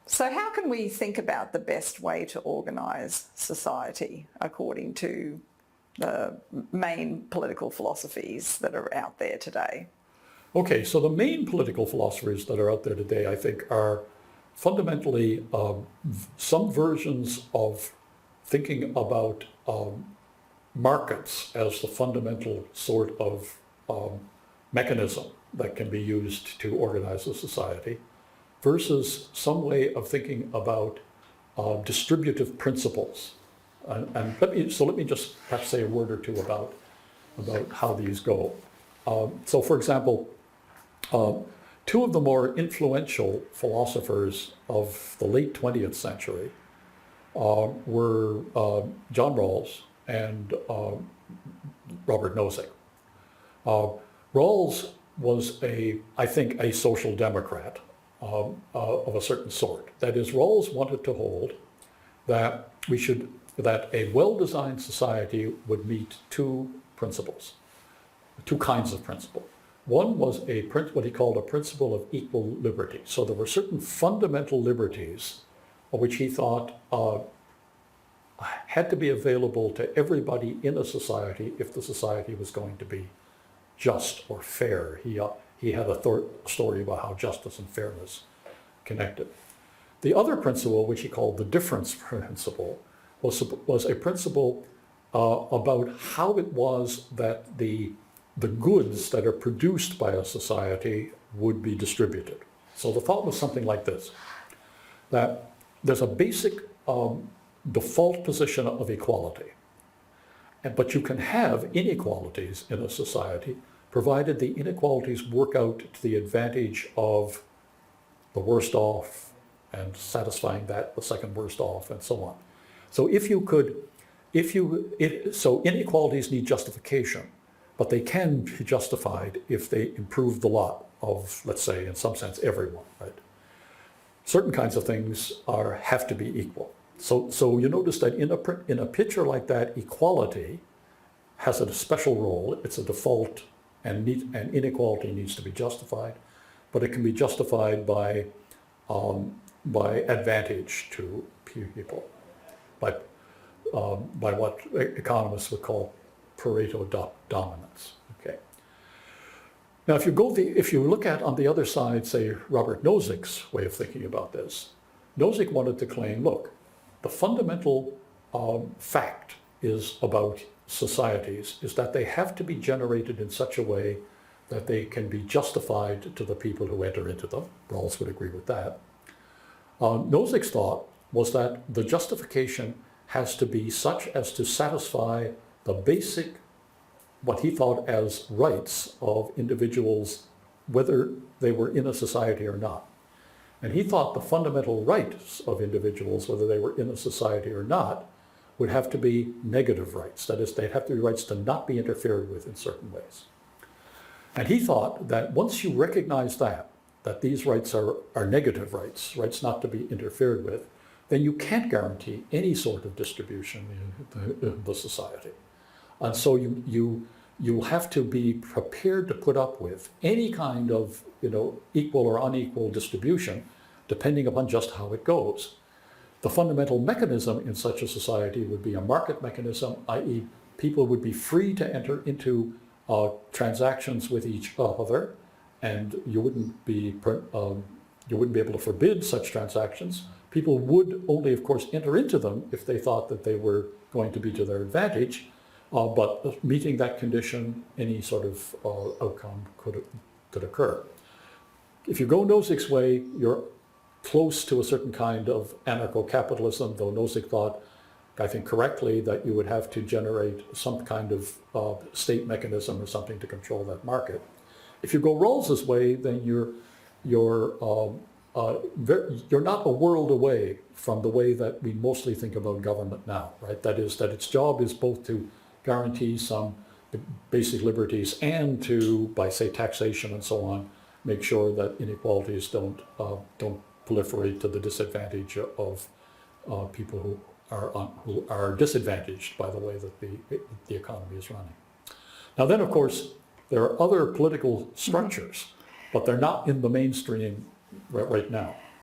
So how can we think about the best way to organise society according to the main political philosophies that are out there today? Okay, so the main political philosophies that are out there today, I think, are fundamentally some versions of thinking about markets as the fundamental sort of mechanism that can be used to organize a society, versus some way of thinking about distributive principles. And let me just perhaps say a word or two about how these go. So for example, two of the more influential philosophers of the late 20th century were John Rawls and Robert Nozick. Rawls was I think, a social democrat of a certain sort. That is, Rawls wanted to hold that that a well-designed society would meet two kinds of principle. One was what he called a principle of equal liberty. So there were certain fundamental liberties which he thought had to be available to everybody in a society if the society was going to be just or fair. He had a story about how justice and fairness connected. The other principle, which he called the difference principle, was a principle about how it was that the goods that are produced by a society would be distributed. So the thought was something like this, that there's a basic default position of equality, but you can have inequalities in a society provided the inequalities work out to the advantage of the worst off and satisfying the second worst off and so on. So so inequalities need justification, but they can be justified if they improve the lot of, let's say, in some sense, everyone, right? Certain kinds of things have to be equal. So you notice that in a picture like that, equality has a special role. It's a default, and inequality needs to be justified, but it can be justified by advantage to people, by what economists would call Pareto dominance. Okay. Now, if you look at on the other side, say Robert Nozick's way of thinking about this, Nozick wanted to claim, look, the fundamental fact is about societies is that they have to be generated in such a way that they can be justified to the people who enter into them. Rawls would agree with that. Nozick's thought was that the justification has to be such as to satisfy the basic, what he thought as rights of individuals, whether they were in a society or not. And he thought the fundamental rights of individuals, whether they were in a society or not, would have to be negative rights. That is, they'd have to be rights to not be interfered with in certain ways. And he thought that once you recognize that these rights are negative rights, rights not to be interfered with, then you can't guarantee any sort of distribution in the society. And so you'll have to be prepared to put up with any kind of equal or unequal distribution, depending upon just how it goes. The fundamental mechanism in such a society would be a market mechanism, i.e. people would be free to enter into transactions with each other, and you wouldn't be able to forbid such transactions. People would only, of course, enter into them if they thought that they were going to be to their advantage, but meeting that condition, any sort of outcome could occur. If you go Nozick's way, you're close to a certain kind of anarcho-capitalism, though Nozick thought, I think correctly, that you would have to generate some kind of state mechanism or something to control that market. If you go Rawls's way, then you're not a world away from the way that we mostly think about government now, right? That is, that its job is both to guarantee some basic liberties and to, by say taxation and so on, make sure that inequalities don't proliferate to the disadvantage of people who are disadvantaged by the way that the economy is running. Now then, of course, there are other political structures, but they're not in the mainstream right now.